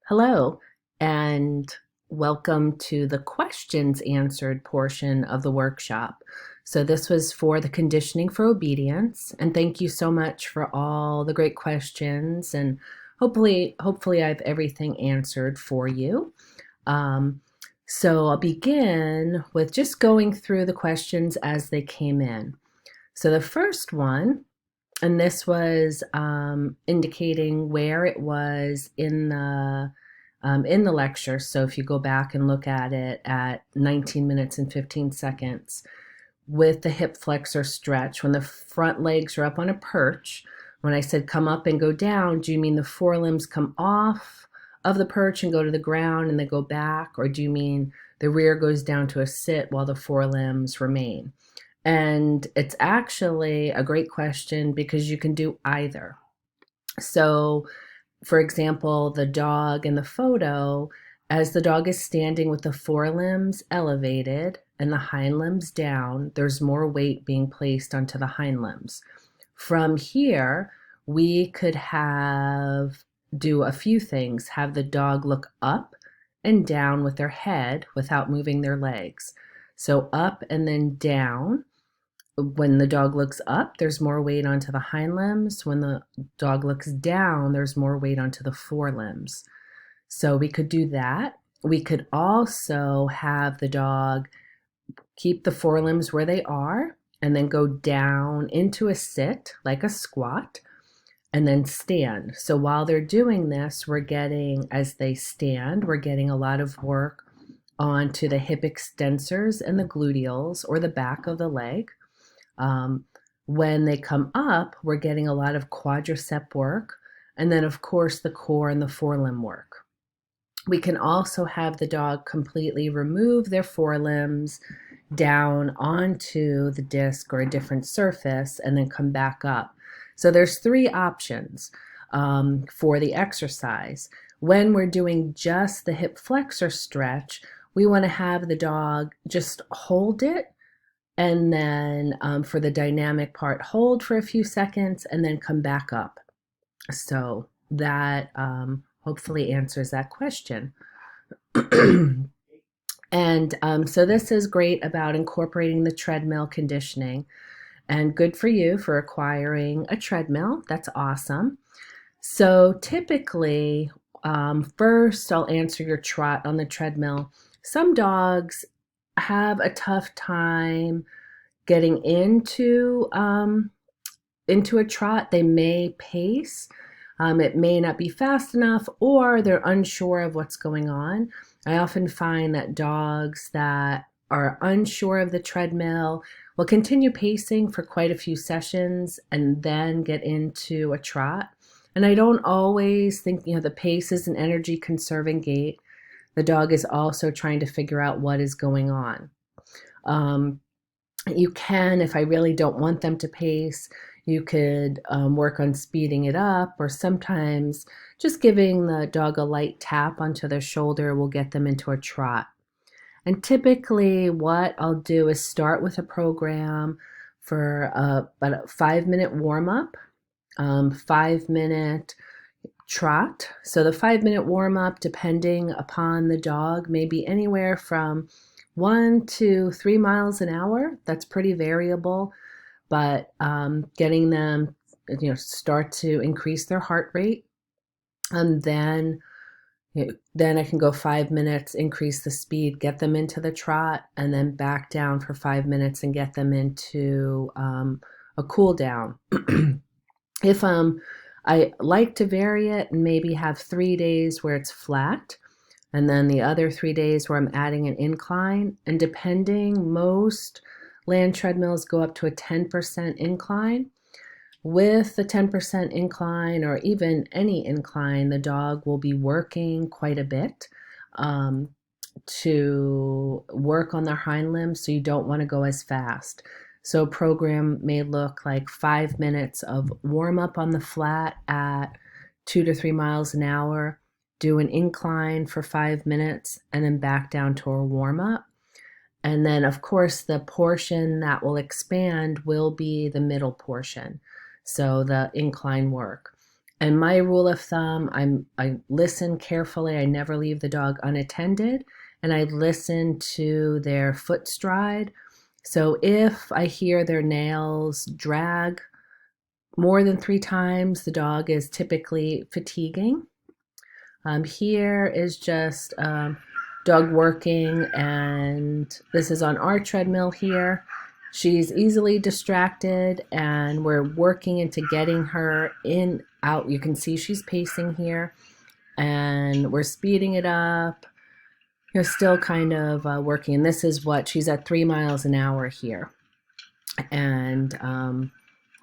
Hello, and welcome to the questions answered portion of the workshop. So this was for the conditioning for obedience, and thank you so much for all the great questions, and hopefully I have everything answered for you. Um, so I'll begin with just going through the questions as they came in. So the first one, and this was indicating where it was in the lecture. So if you go back and look at it at 19 minutes and 15 seconds with the hip flexor stretch, when the front legs are up on a perch, when I said come up and go down, do you mean the forelimbs come off of the perch and go to the ground and then go back? Or do you mean the rear goes down to a sit while the forelimbs remain? And it's actually a great question because you can do either. So for example, the dog in the photo, as the dog is standing with the forelimbs elevated and the hind limbs down, there's more weight being placed onto the hind limbs. From here, we could do a few things. Have the dog look up and down with their head without moving their legs. So up and then down. When the dog looks up, there's more weight onto the hind limbs. When the dog looks down, there's more weight onto the forelimbs. So we could do that. We could also have the dog keep the forelimbs where they are and then go down into a sit, like a squat, and then stand. So while they're doing this, as they stand, we're getting a lot of work onto the hip extensors and the gluteals, or the back of the leg. When they come up, we're getting a lot of quadricep work, and then of course the core and the forelimb work. We can also have the dog completely remove their forelimbs down onto the disc or a different surface and then come back up. So there's three options for the exercise. When we're doing just the hip flexor stretch, we want to have the dog just hold it, and then for the dynamic part, hold for a few seconds and then come back up. So that hopefully answers that question. And so this is great about incorporating the treadmill conditioning, and good for you for acquiring a treadmill. That's awesome. So typically, first I'll answer your trot on the treadmill. Some dogs have a tough time getting into a trot. They may pace. It may not be fast enough, or they're unsure of what's going on. I often find that dogs that are unsure of the treadmill will continue pacing for quite a few sessions and then get into a trot. And I don't always think, the pace is an energy conserving gait. The dog is also trying to figure out what is going on. You can, if I really don't want them to pace, you could work on speeding it up, or sometimes just giving the dog a light tap onto their shoulder will get them into a trot. And typically what I'll do is start with a program for about a 5-minute warm-up, 5-minute trot. So the 5-minute warm-up, depending upon the dog, may be anywhere from 1 to 3 miles an hour. That's pretty variable, but getting them, start to increase their heart rate, and then I can go 5 minutes, increase the speed, get them into the trot, and then back down for 5 minutes and get them into a cool down. If I like to vary it and maybe have 3 days where it's flat, and then the other 3 days where I'm adding an incline. And depending, most land treadmills go up to a 10% incline. With the 10% incline, or even any incline, the dog will be working quite a bit to work on their hind limbs, so you don't want to go as fast. So a program may look like 5 minutes of warm up on the flat at 2 to 3 miles an hour, do an incline for 5 minutes, and then back down to a warm up. And then, of course, the portion that will expand will be the middle portion, so the incline work. And my rule of thumb, I listen carefully. I never leave the dog unattended, and I listen to their foot stride. So if I hear their nails drag more than 3 times, the dog is typically fatiguing. Here is just dog working, and this is on our treadmill here. She's easily distracted, and we're working into getting her in, out. You can see she's pacing here, and we're speeding it up. You're still kind of working, and this is what she's at 3 miles an hour here, and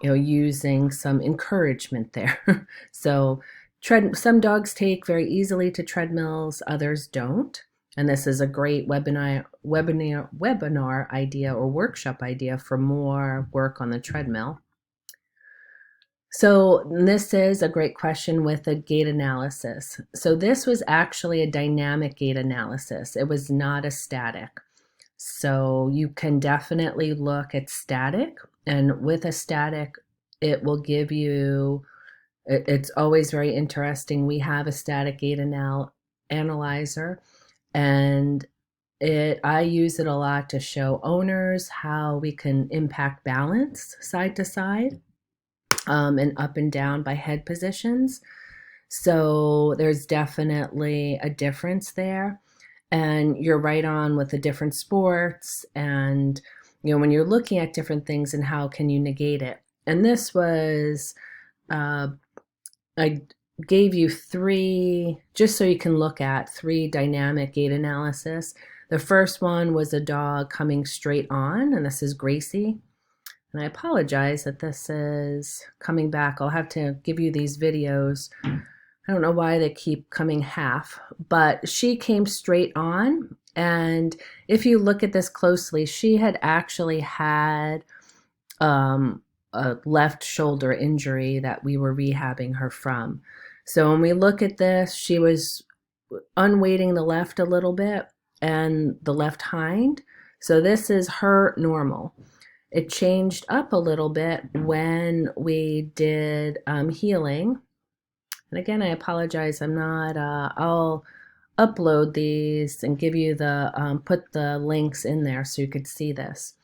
using some encouragement there. So some dogs take very easily to treadmills, others don't. And this is a great webinar idea or workshop idea for more work on the treadmill. So this is a great question with a gait analysis. So this was actually a dynamic gait analysis. It was not a static. So you can definitely look at static, and with a static, it will give you, it's always very interesting. We have a static gait analyzer, and I use it a lot to show owners how we can impact balance side to side, and up and down by head positions. So there's definitely a difference there. And you're right on with the different sports, and when you're looking at different things and how can you negate it. And this was I gave you 3 just so you can look at 3 dynamic gait analysis. The first one was a dog coming straight on, and this is Gracie. And I apologize that this is coming back. I'll have to give you these videos. I don't know why they keep coming half, but she came straight on. And if you look at this closely, she had actually had a left shoulder injury that we were rehabbing her from. So when we look at this, she was unweighting the left a little bit and the left hind. So this is her normal. It changed up a little bit when we did healing. And again, I apologize. I'm not, I'll upload these and give you put the links in there so you could see this.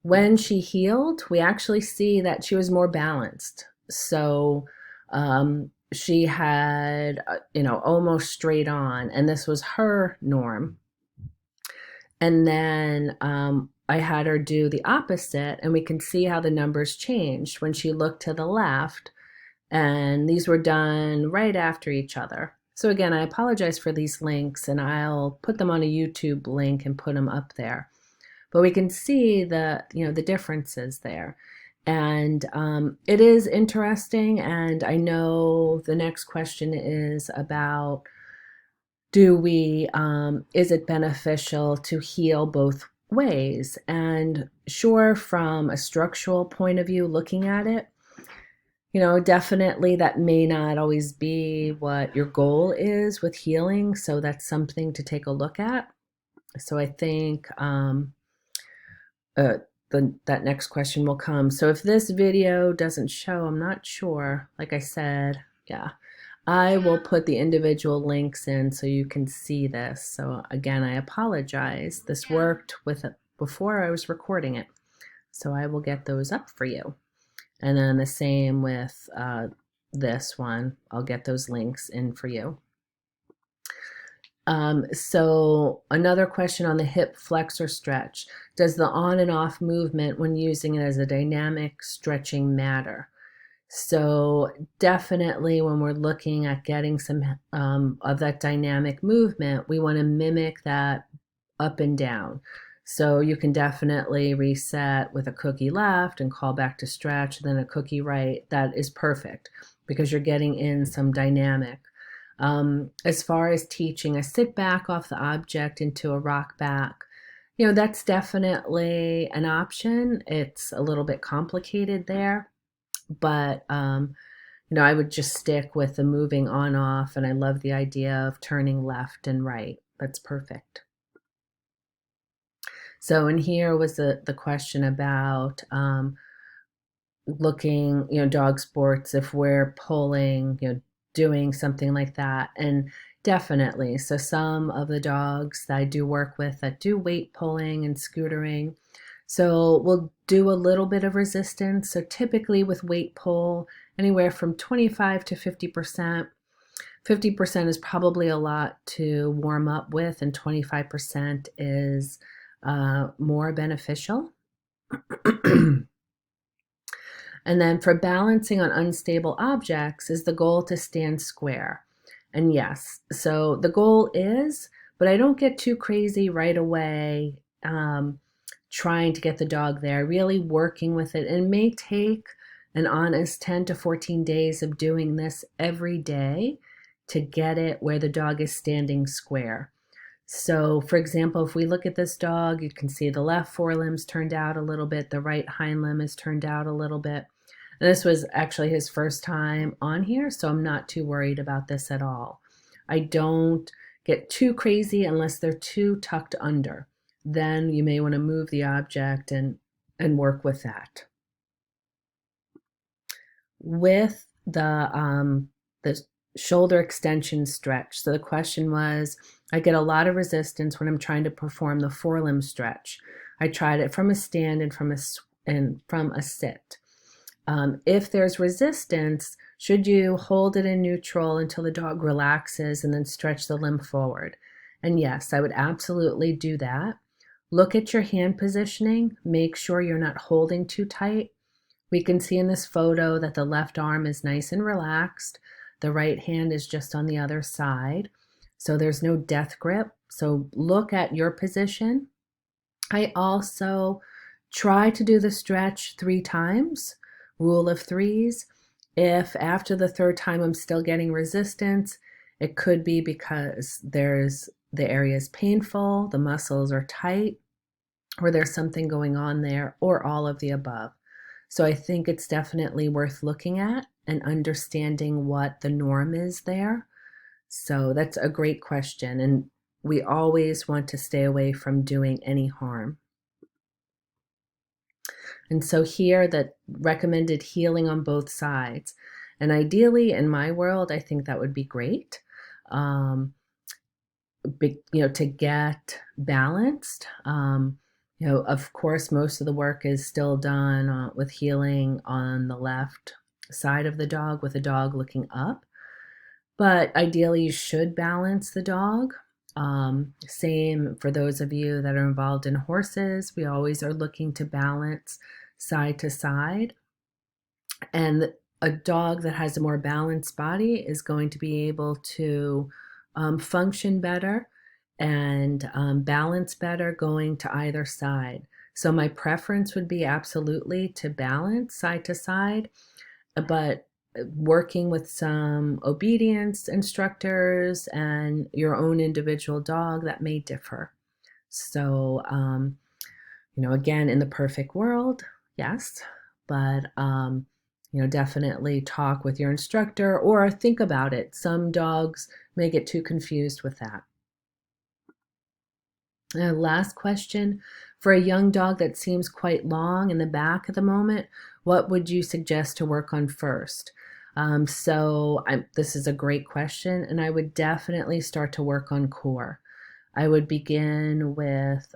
When she healed, we actually see that she was more balanced. So she had, almost straight on, and this was her norm. And then I had her do the opposite, and we can see how the numbers changed when she looked to the left. And these were done right after each other. So again, I apologize for these links, and I'll put them on a YouTube link and put them up there. But we can see the differences there. And it is interesting, and I know the next question is about, is it beneficial to heal both ways? And sure, from a structural point of view, looking at it, definitely that may not always be what your goal is with healing. So that's something to take a look at. So I think that next question will come. So if this video doesn't show, I'm not sure. Like I said, yeah, I will put the individual links in so you can see this. So again, I apologize. This worked with it before I was recording it. So I will get those up for you. And then the same with this one. I'll get those links in for you. So another question on the hip flexor stretch. Does the on and off movement when using it as a dynamic stretching matter? So definitely when we're looking at getting some of that dynamic movement, we want to mimic that up and down. So you can definitely reset with a cookie left and call back to stretch, then a cookie right. That is perfect because you're getting in some dynamic. As far as teaching a sit back off the object into a rock back, that's definitely an option. It's a little bit complicated there, but I would just stick with the moving on off, and I love the idea of turning left and right. That's perfect. So, and here was the question about looking, dog sports, if we're pulling, doing something like that. And definitely, so some of the dogs that I do work with that do weight pulling and scootering, so we'll do a little bit of resistance. So typically with weight pull, anywhere from 25 to 50%. 50% is probably a lot to warm up with, and 25% is more beneficial. And then for balancing on unstable objects, is the goal to stand square? And yes, so the goal is, but I don't get too crazy right away trying to get the dog there, really working with it. And it may take an honest 10 to 14 days of doing this every day to get it where the dog is standing square. So, for example, if we look at this dog, you can see the left forelimb's turned out a little bit, the right hind limb is turned out a little bit. And this was actually his first time on here, so I'm not too worried about this at all. I don't get too crazy unless they're too tucked under. Then you may want to move the object and work with that. With the shoulder extension stretch. So the question was, I get a lot of resistance when I'm trying to perform the forelimb stretch. I tried it from a stand and from a sit. If there's resistance, should you hold it in neutral until the dog relaxes and then stretch the limb forward? And yes, I would absolutely do that. Look at your hand positioning. Make sure you're not holding too tight. We can see in this photo that the left arm is nice and relaxed. The right hand is just on the other side. So there's no death grip. So look at your position. I also try to do the stretch 3 times, rule of 3s. If after the 3rd time I'm still getting resistance, it could be because the area is painful, the muscles are tight, or there's something going on there, or all of the above. So I think it's definitely worth looking at and understanding what the norm is there. So that's a great question, and we always want to stay away from doing any harm. And so here, the recommended healing on both sides. And ideally, in my world, I think that would be great. To get balanced. Of course, most of the work is still done with healing on the left side of the dog with the dog looking up. But ideally, you should balance the dog. Same for those of you that are involved in horses. We always are looking to balance side to side. And a dog that has a more balanced body is going to be able to function better and balance better going to either side. So my preference would be absolutely to balance side to side, but working with some obedience instructors and your own individual dog, that may differ. So, again, in the perfect world, yes, but, definitely talk with your instructor or think about it. Some dogs may get too confused with that. Last question, for a young dog that seems quite long in the back at the moment, what would you suggest to work on first? This is a great question, and I would definitely start to work on core. I would begin with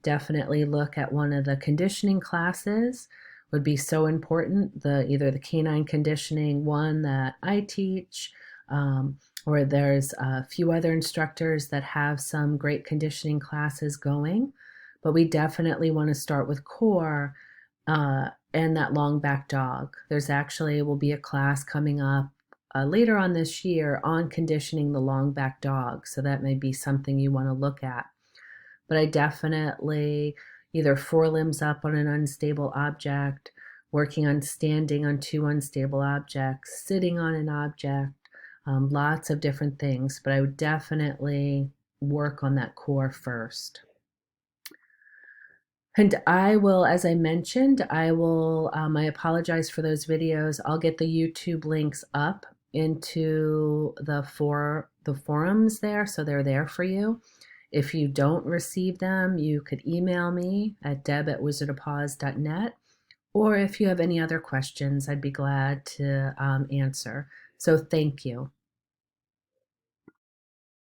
definitely look at one of the conditioning classes. Would be so important. Either the canine conditioning one that I teach, or there's a few other instructors that have some great conditioning classes going. But we definitely want to start with core and that long back dog. There's actually will be a class coming up later on this year on conditioning the long back dog. So that may be something you want to look at. But I definitely either forelimbs up on an unstable object, working on standing on 2 unstable objects, sitting on an object, lots of different things. But I would definitely work on that core first. And I will, as I mentioned, I apologize for those videos. I'll get the YouTube links up into the forums there, so they're there for you. If you don't receive them, you could email me at deb@wizardofpaws.net, Or if you have any other questions, I'd be glad to answer. So thank you.